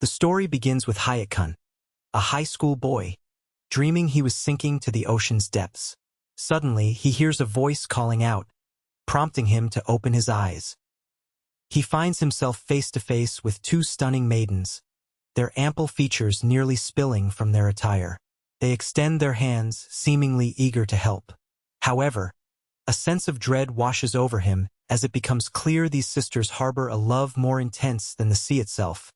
The story begins with Hayat-kun, a high school boy, dreaming he was sinking to the ocean's depths. Suddenly, he hears a voice calling out, prompting him to open his eyes. He finds himself face to face with two stunning maidens, their ample features nearly spilling from their attire. They extend their hands, seemingly eager to help. However, a sense of dread washes over him as it becomes clear these sisters harbor a love more intense than the sea itself,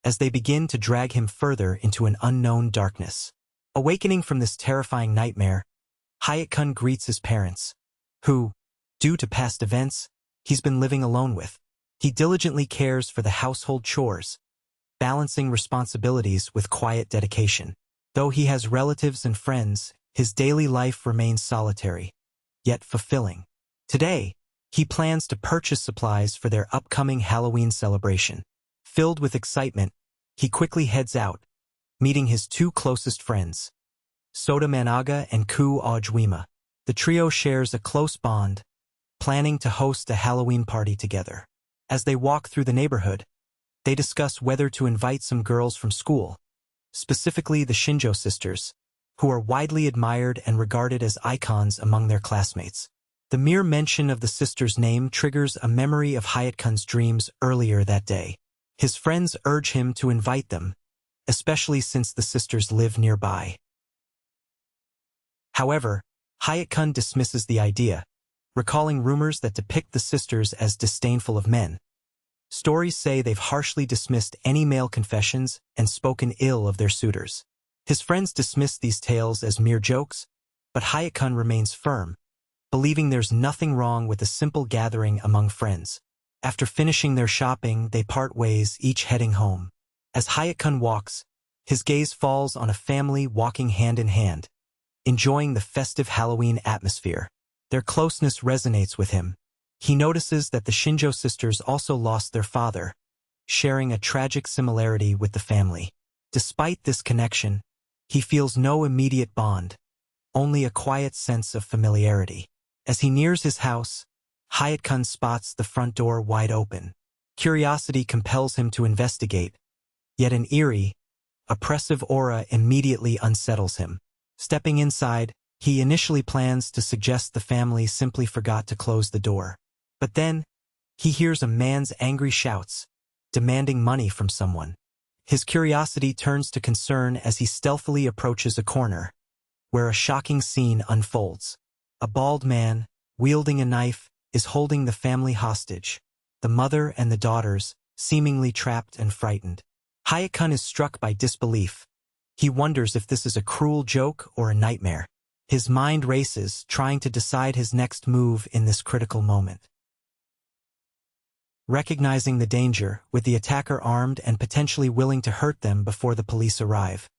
as they begin to drag him further into an unknown darkness. Awakening from this terrifying nightmare, Hayat-kun greets his parents, who, due to past events, he's been living alone with. He diligently cares for the household chores, balancing responsibilities with quiet dedication. Though he has relatives and friends, his daily life remains solitary, yet fulfilling. Today, he plans to purchase supplies for their upcoming Halloween celebration. Filled with excitement, he quickly heads out, meeting his two closest friends, Soda Managa and Ku Ojwima. The trio shares a close bond, planning to host a Halloween party together. As they walk through the neighborhood, they discuss whether to invite some girls from school, specifically the Shinjo sisters, who are widely admired and regarded as icons among their classmates. The mere mention of the sisters' name triggers a memory of Hayat-kun's dreams earlier that day. His friends urge him to invite them, especially since the sisters live nearby. However, Hayat-kun dismisses the idea, recalling rumors that depict the sisters as disdainful of men. Stories say they've harshly dismissed any male confessions and spoken ill of their suitors. His friends dismiss these tales as mere jokes, but Hayat-kun remains firm, believing there's nothing wrong with a simple gathering among friends. After finishing their shopping, they part ways, each heading home. As Hayat-kun walks, his gaze falls on a family walking hand in hand, enjoying the festive Halloween atmosphere. Their closeness resonates with him. He notices that the Shinjo sisters also lost their father, sharing a tragic similarity with the family. Despite this connection, he feels no immediate bond, only a quiet sense of familiarity. As he nears his house, Hayat-kun spots the front door wide open. Curiosity compels him to investigate, yet an eerie, oppressive aura immediately unsettles him. Stepping inside, he initially plans to suggest the family simply forgot to close the door. But then, he hears a man's angry shouts, demanding money from someone. His curiosity turns to concern as he stealthily approaches a corner, where a shocking scene unfolds. A bald man, wielding a knife, is holding the family hostage, the mother and the daughters, seemingly trapped and frightened. Hayat-kun is struck by disbelief. He wonders if this is a cruel joke or a nightmare. His mind races, trying to decide his next move in this critical moment. Recognizing the danger, with the attacker armed and potentially willing to hurt them before the police arrive,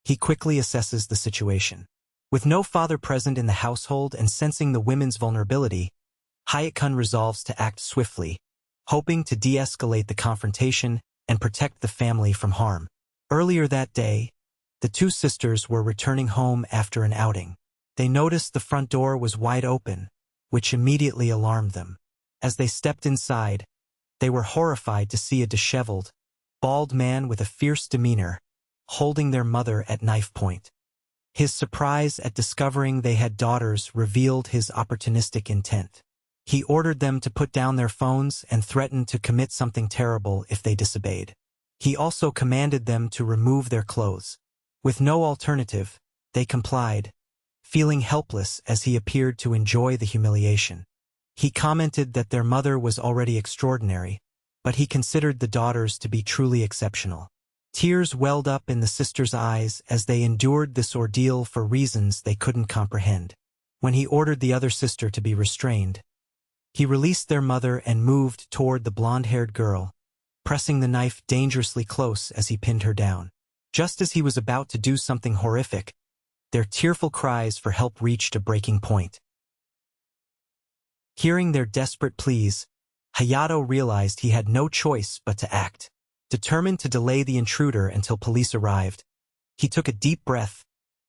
he quickly assesses the situation. With no father present in the household and sensing the women's vulnerability, Hayat-kun resolves to act swiftly, hoping to de-escalate the confrontation and protect the family from harm. Earlier that day, the two sisters were returning home after an outing. They noticed the front door was wide open, which immediately alarmed them. As they stepped inside, they were horrified to see a disheveled, bald man with a fierce demeanor, holding their mother at knife point. His surprise at discovering they had daughters revealed his opportunistic intent. He ordered them to put down their phones and threatened to commit something terrible if they disobeyed. He also commanded them to remove their clothes. With no alternative, they complied, feeling helpless as he appeared to enjoy the humiliation. He commented that their mother was already extraordinary, but he considered the daughters to be truly exceptional. Tears welled up in the sisters' eyes as they endured this ordeal for reasons they couldn't comprehend. When he ordered the other sister to be restrained, he released their mother and moved toward the blonde-haired girl, pressing the knife dangerously close as he pinned her down. Just as he was about to do something horrific, their tearful cries for help reached a breaking point. Hearing their desperate pleas, Hayato realized he had no choice but to act. Determined to delay the intruder until police arrived, he took a deep breath,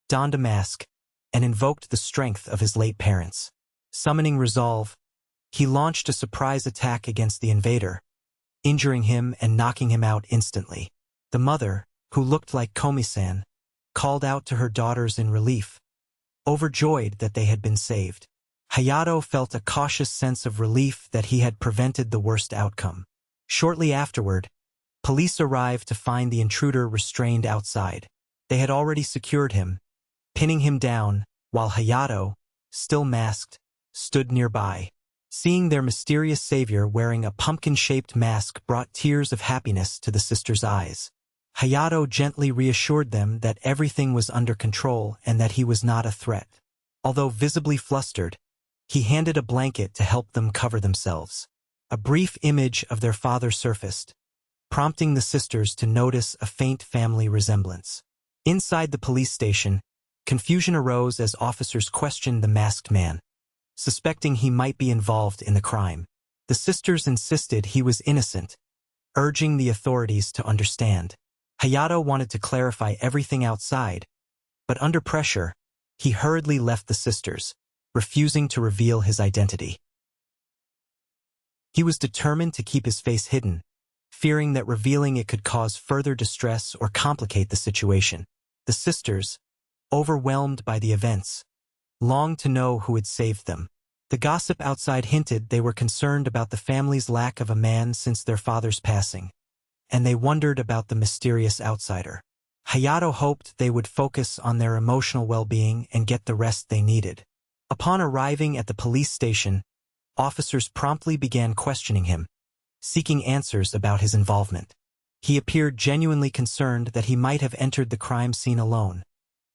donned a mask, and invoked the strength of his late parents. Summoning resolve, he launched a surprise attack against the invader, injuring him and knocking him out instantly. The mother, who looked like Komi-san, called out to her daughters in relief, overjoyed that they had been saved. Hayato felt a cautious sense of relief that he had prevented the worst outcome. Shortly afterward, police arrived to find the intruder restrained outside. They had already secured him, pinning him down, while Hayato, still masked, stood nearby. Seeing their mysterious savior wearing a pumpkin-shaped mask brought tears of happiness to the sisters' eyes. Hayato gently reassured them that everything was under control and that he was not a threat. Although visibly flustered, he handed a blanket to help them cover themselves. A brief image of their father surfaced, prompting the sisters to notice a faint family resemblance. Inside the police station, confusion arose as officers questioned the masked man, suspecting he might be involved in the crime. The sisters insisted he was innocent, urging the authorities to understand. Hayato wanted to clarify everything outside, but under pressure, he hurriedly left the sisters, refusing to reveal his identity. He was determined to keep his face hidden, fearing that revealing it could cause further distress or complicate the situation. The sisters, overwhelmed by the events, longed to know who had saved them. The gossip outside hinted they were concerned about the family's lack of a man since their father's passing, and they wondered about the mysterious outsider. Hayato hoped they would focus on their emotional well-being and get the rest they needed. Upon arriving at the police station, officers promptly began questioning him, seeking answers about his involvement. He appeared genuinely concerned that he might have entered the crime scene alone,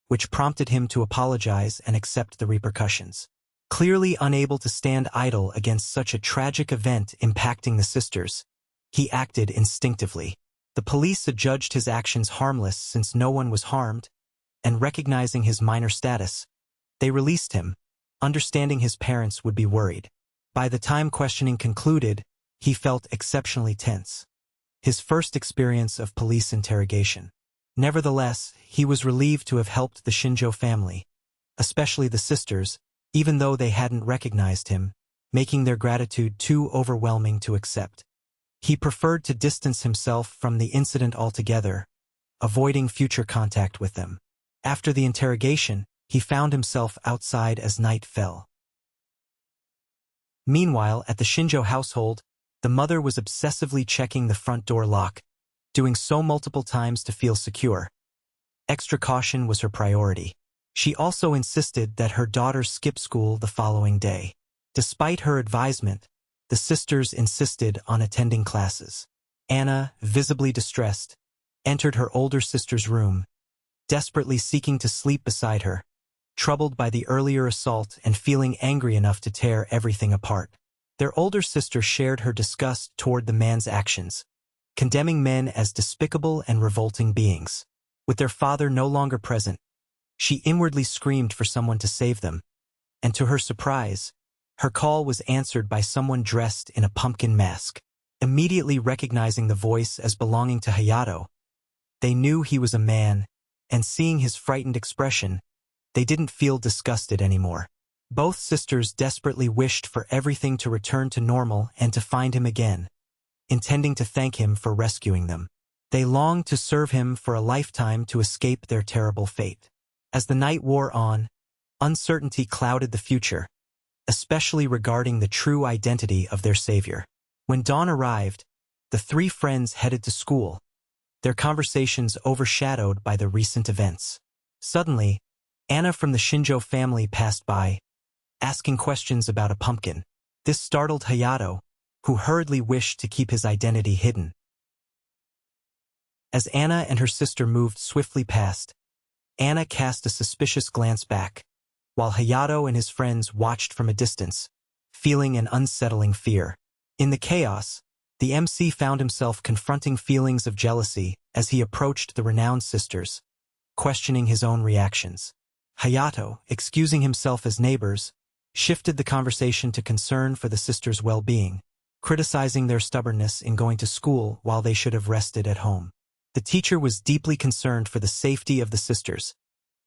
which prompted him to apologize and accept the repercussions. Clearly unable to stand idle against such a tragic event impacting the sisters, he acted instinctively. The police adjudged his actions harmless since no one was harmed, and recognizing his minor status, they released him, understanding his parents would be worried. By the time questioning concluded, he felt exceptionally tense. His first experience of police interrogation. Nevertheless, he was relieved to have helped the Shinjo family, especially the sisters, even though they hadn't recognized him, making their gratitude too overwhelming to accept. He preferred to distance himself from the incident altogether, avoiding future contact with them. After the interrogation, he found himself outside as night fell. Meanwhile, at the Shinjo household, the mother was obsessively checking the front door lock, doing so multiple times to feel secure. Extra caution was her priority. She also insisted that her daughter skip school the following day. Despite her advisement, the sisters insisted on attending classes. Anna, visibly distressed, entered her older sister's room, desperately seeking to sleep beside her, troubled by the earlier assault and feeling angry enough to tear everything apart. Their older sister shared her disgust toward the man's actions, condemning men as despicable and revolting beings. With their father no longer present, she inwardly screamed for someone to save them, and to her surprise, her call was answered by someone dressed in a pumpkin mask. Immediately recognizing the voice as belonging to Hayato, they knew he was a man, and seeing his frightened expression, they didn't feel disgusted anymore. Both sisters desperately wished for everything to return to normal and to find him again, intending to thank him for rescuing them. They longed to serve him for a lifetime to escape their terrible fate. As the night wore on, uncertainty clouded the future, especially regarding the true identity of their savior. When dawn arrived, the three friends headed to school, their conversations overshadowed by the recent events. Suddenly, Anna from the Shinjo family passed by, asking questions about a pumpkin. This startled Hayato, who hurriedly wished to keep his identity hidden. As Anna and her sister moved swiftly past, Anna cast a suspicious glance back, while Hayato and his friends watched from a distance, feeling an unsettling fear. In the chaos, the MC found himself confronting feelings of jealousy as he approached the renowned sisters, questioning his own reactions. Hayato, excusing himself as neighbors, shifted the conversation to concern for the sisters' well-being, criticizing their stubbornness in going to school while they should have rested at home. The teacher was deeply concerned for the safety of the sisters,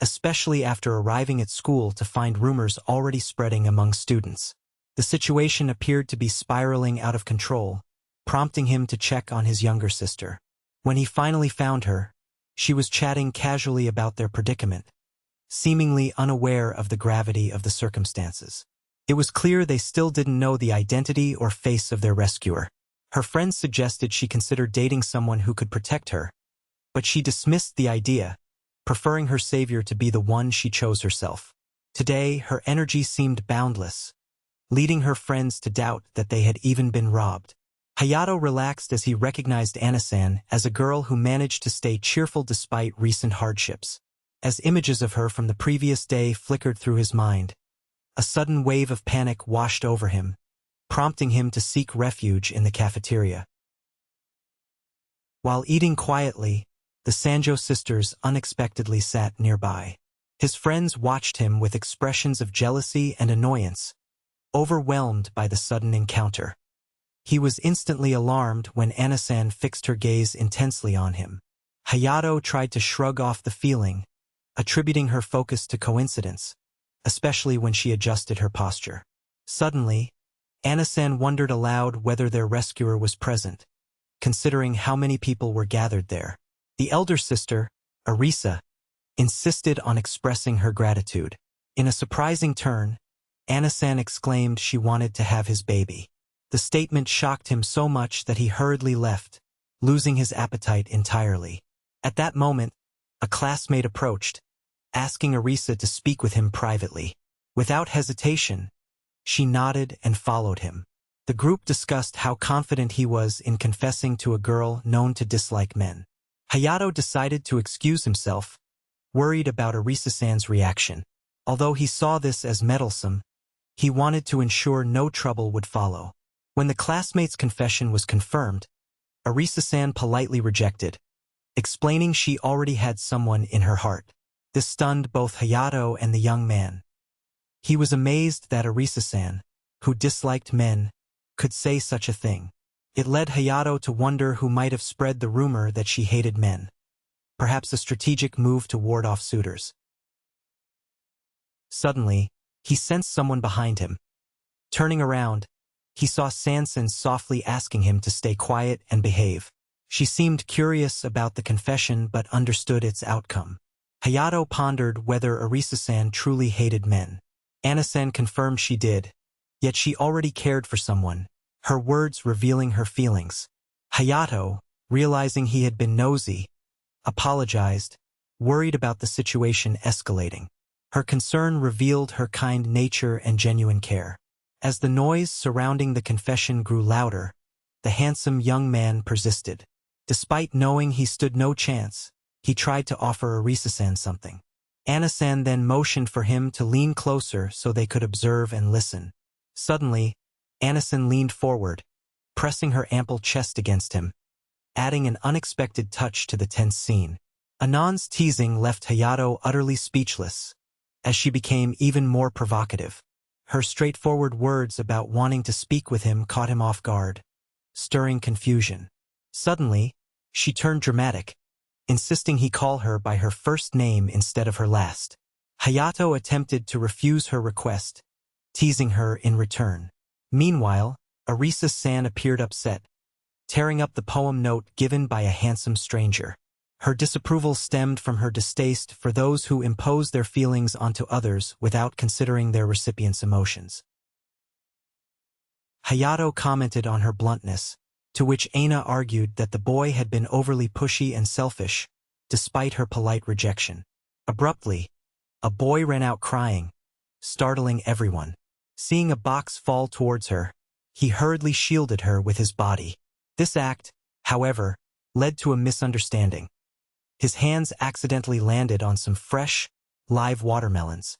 especially after arriving at school to find rumors already spreading among students. The situation appeared to be spiraling out of control, prompting him to check on his younger sister. When he finally found her, she was chatting casually about their predicament, seemingly unaware of the gravity of the circumstances. It was clear they still didn't know the identity or face of their rescuer. Her friends suggested she consider dating someone who could protect her, but she dismissed the idea, preferring her savior to be the one she chose herself. Today, her energy seemed boundless, leading her friends to doubt that they had even been robbed. Hayato relaxed as he recognized Anasan as a girl who managed to stay cheerful despite recent hardships. As images of her from the previous day flickered through his mind, a sudden wave of panic washed over him, prompting him to seek refuge in the cafeteria. While eating quietly, the Sanjo sisters unexpectedly sat nearby. His friends watched him with expressions of jealousy and annoyance, overwhelmed by the sudden encounter. He was instantly alarmed when Anasan fixed her gaze intensely on him. Hayato tried to shrug off the feeling, attributing her focus to coincidence, especially when she adjusted her posture. Suddenly, Anasan wondered aloud whether their rescuer was present, considering how many people were gathered there. The elder sister, Arisa, insisted on expressing her gratitude. In a surprising turn, Anasan exclaimed she wanted to have his baby. The statement shocked him so much that he hurriedly left, losing his appetite entirely. At that moment, a classmate approached, asking Arisa to speak with him privately. Without hesitation, she nodded and followed him. The group discussed how confident he was in confessing to a girl known to dislike men. Hayato decided to excuse himself, worried about Arisa-san's reaction. Although he saw this as meddlesome, he wanted to ensure no trouble would follow. When the classmate's confession was confirmed, Arisa-san politely rejected, explaining she already had someone in her heart. This stunned both Hayato and the young man. He was amazed that Arisa-san, who disliked men, could say such a thing. It led Hayato to wonder who might have spread the rumor that she hated men. Perhaps a strategic move to ward off suitors. Suddenly, he sensed someone behind him. Turning around, he saw Sansan softly asking him to stay quiet and behave. She seemed curious about the confession but understood its outcome. Hayato pondered whether Arisa-san truly hated men. Anasan confirmed she did, yet she already cared for someone, her words revealing her feelings. Hayato, realizing he had been nosy, apologized, worried about the situation escalating. Her concern revealed her kind nature and genuine care. As the noise surrounding the confession grew louder, the handsome young man persisted. Despite knowing he stood no chance, he tried to offer Arisa-san something. Anasan then motioned for him to lean closer so they could observe and listen. Suddenly, Anasan leaned forward, pressing her ample chest against him, adding an unexpected touch to the tense scene. Anan's teasing left Hayato utterly speechless, as she became even more provocative. Her straightforward words about wanting to speak with him caught him off guard, stirring confusion. Suddenly, she turned dramatic, insisting he call her by her first name instead of her last. Hayato attempted to refuse her request, teasing her in return. Meanwhile, Arisa-san appeared upset, tearing up the poem note given by a handsome stranger. Her disapproval stemmed from her distaste for those who impose their feelings onto others without considering their recipient's emotions. Hayato commented on her bluntness, to which Aina argued that the boy had been overly pushy and selfish, despite her polite rejection. Abruptly, a boy ran out crying, startling everyone. Seeing a box fall towards her, he hurriedly shielded her with his body. This act, however, led to a misunderstanding. His hands accidentally landed on some fresh, live watermelons.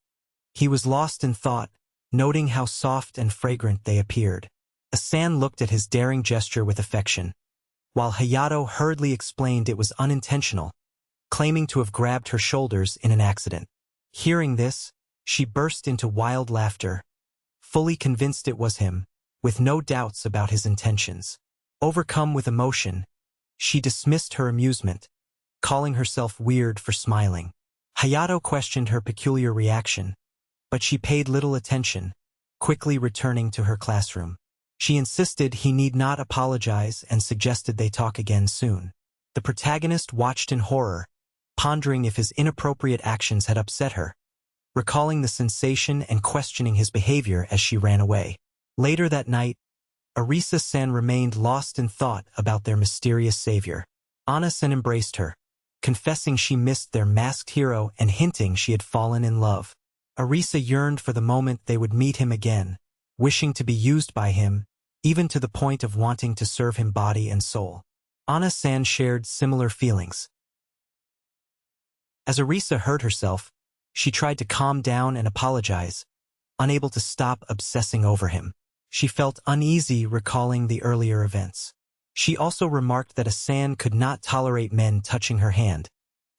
He was lost in thought, noting how soft and fragrant they appeared. Asan looked at his daring gesture with affection, while Hayato hurriedly explained it was unintentional, claiming to have grabbed her shoulders in an accident. Hearing this, she burst into wild laughter, fully convinced it was him, with no doubts about his intentions. Overcome with emotion, she dismissed her amusement, calling herself weird for smiling. Hayato questioned her peculiar reaction, but she paid little attention, quickly returning to her classroom. She insisted he need not apologize and suggested they talk again soon. The protagonist watched in horror, pondering if his inappropriate actions had upset her, recalling the sensation and questioning his behavior as she ran away. Later that night, Arisa-san remained lost in thought about their mysterious savior. Ana-san embraced her, confessing she missed their masked hero and hinting she had fallen in love. Arisa yearned for the moment they would meet him again, wishing to be used by him, even to the point of wanting to serve him body and soul. Ana-san shared similar feelings. As Arisa hurt herself, she tried to calm down and apologize, unable to stop obsessing over him. She felt uneasy recalling the earlier events. She also remarked that Asan could not tolerate men touching her hand,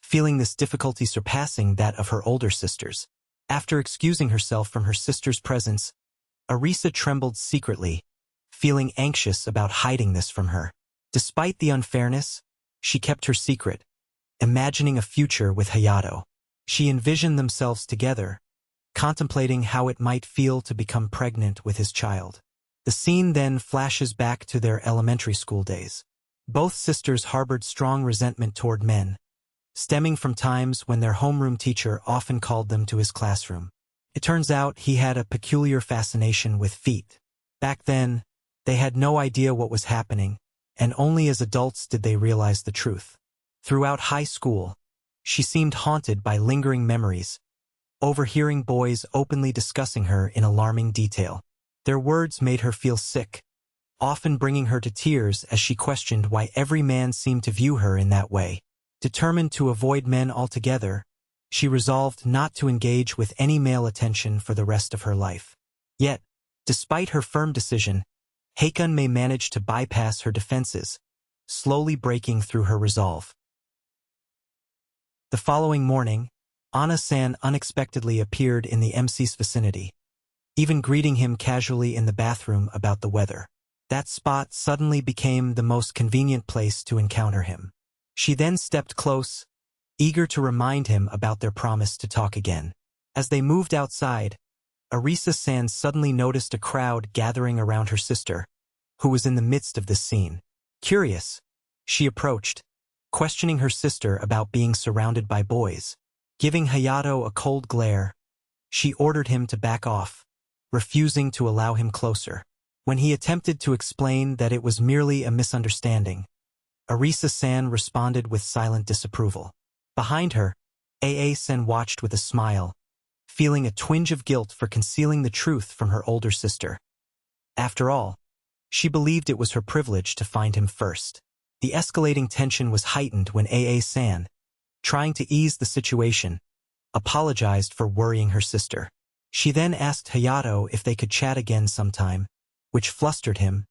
feeling this difficulty surpassing that of her older sisters. After excusing herself from her sister's presence, Arisa trembled secretly, feeling anxious about hiding this from her. Despite the unfairness, she kept her secret, imagining a future with Hayato. She envisioned themselves together, contemplating how it might feel to become pregnant with his child. The scene then flashes back to their elementary school days. Both sisters harbored strong resentment toward men, stemming from times when their homeroom teacher often called them to his classroom. It turns out he had a peculiar fascination with feet. Back then, they had no idea what was happening, and only as adults did they realize the truth. Throughout high school, she seemed haunted by lingering memories, overhearing boys openly discussing her in alarming detail. Their words made her feel sick, often bringing her to tears as she questioned why every man seemed to view her in that way. Determined to avoid men altogether, she resolved not to engage with any male attention for the rest of her life. Yet, despite her firm decision, Heikun managed to bypass her defenses, slowly breaking through her resolve. The following morning, Ana-san unexpectedly appeared in the MC's vicinity, even greeting him casually in the bathroom about the weather. That spot suddenly became the most convenient place to encounter him. She then stepped close, eager to remind him about their promise to talk again. As they moved outside, Arisa-san suddenly noticed a crowd gathering around her sister, who was in the midst of this scene. Curious, she approached, questioning her sister about being surrounded by boys. Giving Hayato a cold glare, she ordered him to back off, refusing to allow him closer. When he attempted to explain that it was merely a misunderstanding, Arisa-san responded with silent disapproval. Behind her, Aa-san watched with a smile, feeling a twinge of guilt for concealing the truth from her older sister. After all, she believed it was her privilege to find him first. The escalating tension was heightened when Aa-san, trying to ease the situation, apologized for worrying her sister. She then asked Hayato if they could chat again sometime, which flustered him,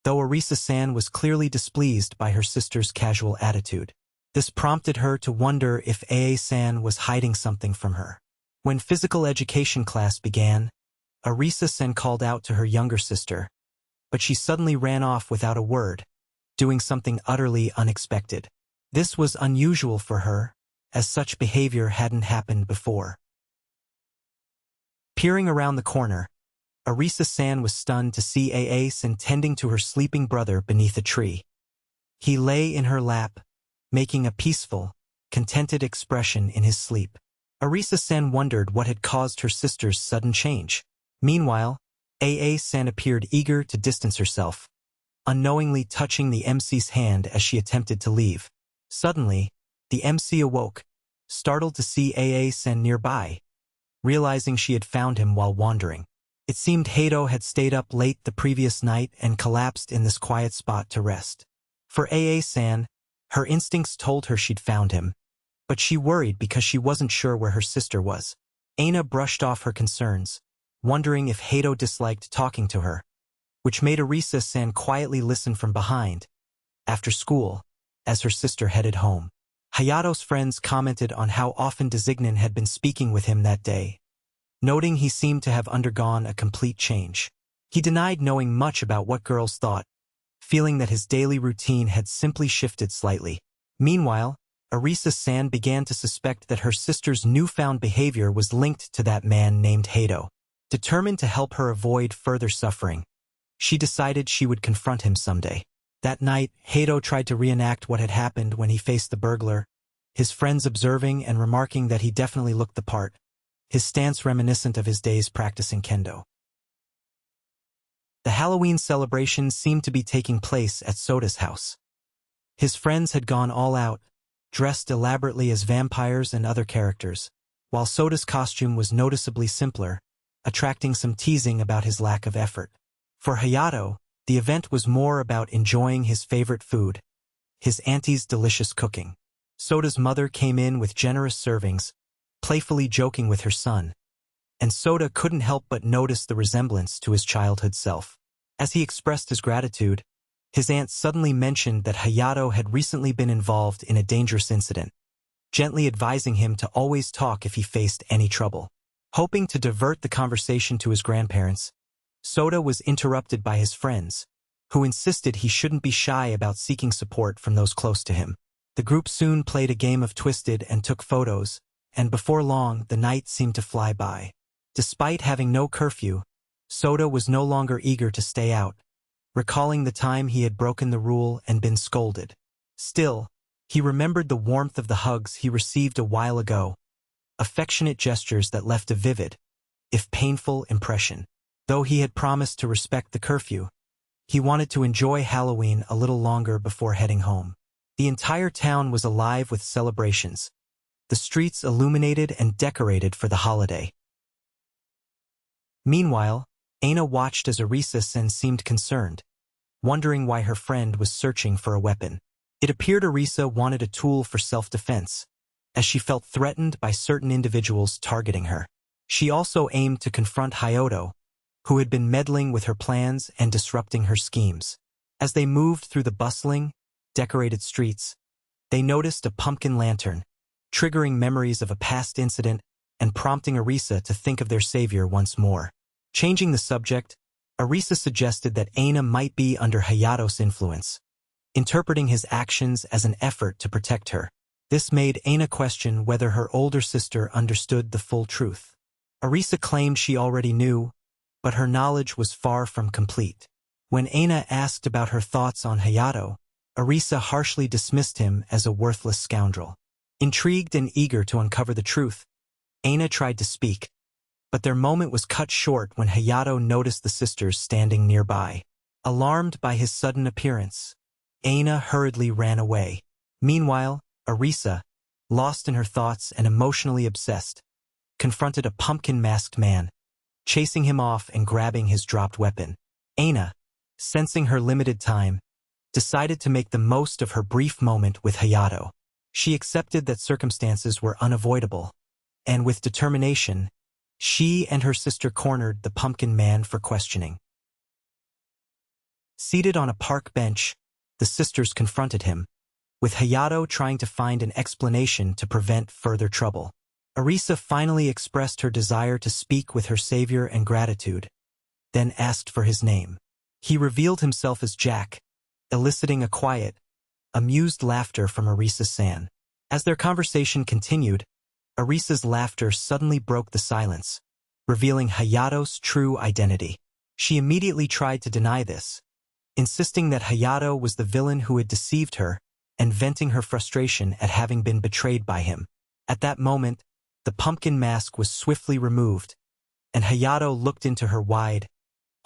though Arisa-san was clearly displeased by her sister's casual attitude. This prompted her to wonder if Aa-san was hiding something from her. When physical education class began, Arisa-san called out to her younger sister, but she suddenly ran off without a word, doing something utterly unexpected. This was unusual for her, as such behavior hadn't happened before. Peering around the corner, Arisa-san was stunned to see Aa-san tending to her sleeping brother beneath a tree. He lay in her lap, making a peaceful, contented expression in his sleep. Arisa-san wondered what had caused her sister's sudden change. Meanwhile, Aa-san appeared eager to distance herself, unknowingly touching the MC's hand as she attempted to leave. Suddenly, the MC awoke, startled to see Aa-san nearby, realizing she had found him while wandering. It seemed Hato had stayed up late the previous night and collapsed in this quiet spot to rest. For Aa-san, her instincts told her she'd found him, but she worried because she wasn't sure where her sister was. Aina brushed off her concerns, wondering if Hato disliked talking to her, which made Arisa-san quietly listen from behind, after school, as her sister headed home. Hayato's friends commented on how often Designan had been speaking with him that day, noting he seemed to have undergone a complete change. He denied knowing much about what girls thought, feeling that his daily routine had simply shifted slightly. Meanwhile, Arisa-san began to suspect that her sister's newfound behavior was linked to that man named Hato. Determined to help her avoid further suffering, she decided she would confront him someday. That night, Hato tried to reenact what had happened when he faced the burglar, his friends observing and remarking that he definitely looked the part, his stance reminiscent of his days practicing kendo. The Halloween celebration seemed to be taking place at Soda's house. His friends had gone all out, dressed elaborately as vampires and other characters, while Soda's costume was noticeably simpler, attracting some teasing about his lack of effort. For Hayato, the event was more about enjoying his favorite food, his auntie's delicious cooking. Soda's mother came in with generous servings, playfully joking with her son, and Soda couldn't help but notice the resemblance to his childhood self. As he expressed his gratitude, his aunt suddenly mentioned that Hayato had recently been involved in a dangerous incident, gently advising him to always talk if he faced any trouble. Hoping to divert the conversation to his grandparents, Soda was interrupted by his friends, who insisted he shouldn't be shy about seeking support from those close to him. The group soon played a game of Twisted and took photos, and before long the night seemed to fly by. Despite having no curfew, Soda was no longer eager to stay out, recalling the time he had broken the rule and been scolded. Still, he remembered the warmth of the hugs he received a while ago, affectionate gestures that left a vivid, if painful, impression. Though he had promised to respect the curfew, he wanted to enjoy Halloween a little longer before heading home. The entire town was alive with celebrations, the streets illuminated and decorated for the holiday. Meanwhile, Aina watched as Arisa seemed concerned, wondering why her friend was searching for a weapon. It appeared Arisa wanted a tool for self-defense, as she felt threatened by certain individuals targeting her. She also aimed to confront Hayato, who had been meddling with her plans and disrupting her schemes. As they moved through the bustling, decorated streets, they noticed a pumpkin lantern, triggering memories of a past incident and prompting Arisa to think of their savior once more. Changing the subject, Arisa suggested that Aina might be under Hayato's influence, interpreting his actions as an effort to protect her. This made Aina question whether her older sister understood the full truth. Arisa claimed she already knew, but her knowledge was far from complete. When Aina asked about her thoughts on Hayato, Arisa harshly dismissed him as a worthless scoundrel. Intrigued and eager to uncover the truth, Aina tried to speak, but their moment was cut short when Hayato noticed the sisters standing nearby. Alarmed by his sudden appearance, Aina hurriedly ran away. Meanwhile, Arisa, lost in her thoughts and emotionally obsessed, confronted a pumpkin-masked man, chasing him off and grabbing his dropped weapon. Aina, sensing her limited time, decided to make the most of her brief moment with Hayato. She accepted that circumstances were unavoidable, and with determination, she and her sister cornered the pumpkin man for questioning. Seated on a park bench, the sisters confronted him, with Hayato trying to find an explanation to prevent further trouble. Arisa finally expressed her desire to speak with her savior and gratitude, then asked for his name. He revealed himself as Jack, eliciting a quiet, amused laughter from Arisa-san. As their conversation continued, Arisa's laughter suddenly broke the silence, revealing Hayato's true identity. She immediately tried to deny this, insisting that Hayato was the villain who had deceived her and venting her frustration at having been betrayed by him. At that moment, the pumpkin mask was swiftly removed, and Hayato looked into her wide,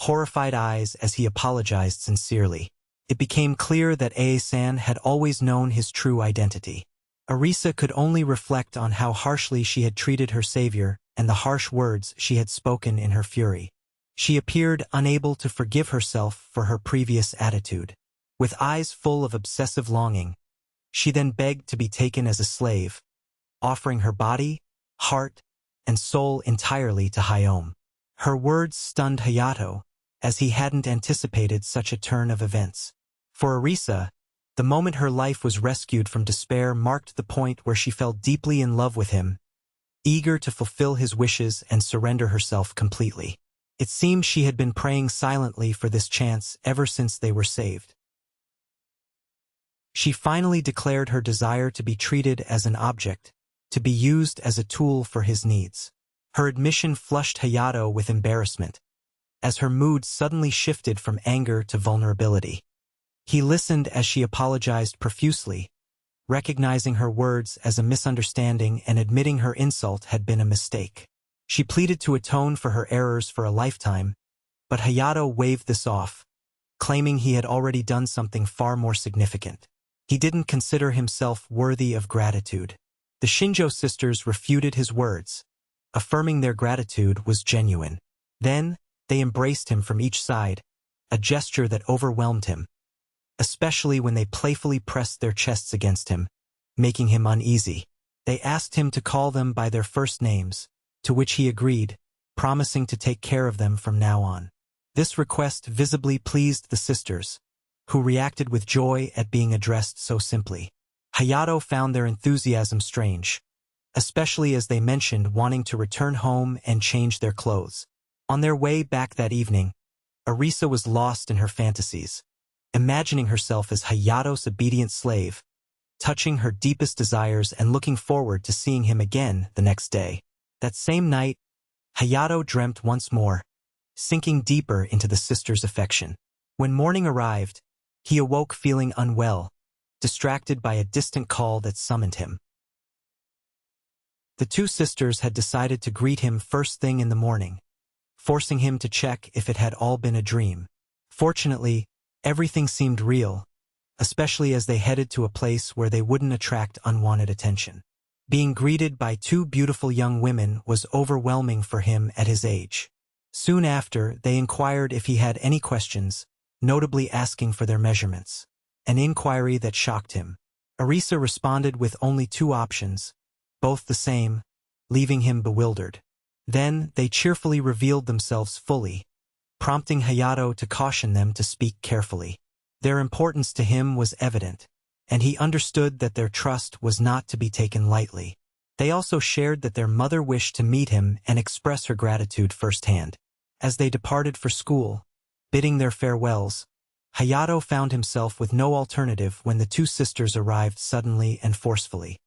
horrified eyes as he apologized sincerely. It became clear that Ae-san had always known his true identity. Arisa could only reflect on how harshly she had treated her savior and the harsh words she had spoken in her fury. She appeared unable to forgive herself for her previous attitude. With eyes full of obsessive longing, she then begged to be taken as a slave, offering her body, heart, and soul entirely to Hayom. Her words stunned Hayato, as he hadn't anticipated such a turn of events. For Arisa, the moment her life was rescued from despair marked the point where she fell deeply in love with him, eager to fulfill his wishes and surrender herself completely. It seemed she had been praying silently for this chance ever since they were saved. She finally declared her desire to be treated as an object, to be used as a tool for his needs. Her admission flushed Hayato with embarrassment, as her mood suddenly shifted from anger to vulnerability. He listened as she apologized profusely, recognizing her words as a misunderstanding and admitting her insult had been a mistake. She pleaded to atone for her errors for a lifetime, but Hayato waved this off, claiming he had already done something far more significant. He didn't consider himself worthy of gratitude. The Shinjo sisters refuted his words, affirming their gratitude was genuine. Then, they embraced him from each side, a gesture that overwhelmed him, especially when they playfully pressed their chests against him, making him uneasy. They asked him to call them by their first names, to which he agreed, promising to take care of them from now on. This request visibly pleased the sisters, who reacted with joy at being addressed so simply. Hayato found their enthusiasm strange, especially as they mentioned wanting to return home and change their clothes. On their way back that evening, Arisa was lost in her fantasies, imagining herself as Hayato's obedient slave, touching her deepest desires and looking forward to seeing him again the next day. That same night, Hayato dreamt once more, sinking deeper into the sisters' affection. When morning arrived, he awoke feeling unwell, distracted by a distant call that summoned him. The two sisters had decided to greet him first thing in the morning, forcing him to check if it had all been a dream. Fortunately, everything seemed real, especially as they headed to a place where they wouldn't attract unwanted attention. Being greeted by two beautiful young women was overwhelming for him at his age. Soon after, they inquired if he had any questions, notably asking for their measurements, an inquiry that shocked him. Arisa responded with only two options, both the same, leaving him bewildered. Then, they cheerfully revealed themselves fully, prompting Hayato to caution them to speak carefully. Their importance to him was evident, and he understood that their trust was not to be taken lightly. They also shared that their mother wished to meet him and express her gratitude firsthand. As they departed for school, bidding their farewells, Hayato found himself with no alternative when the two sisters arrived suddenly and forcefully.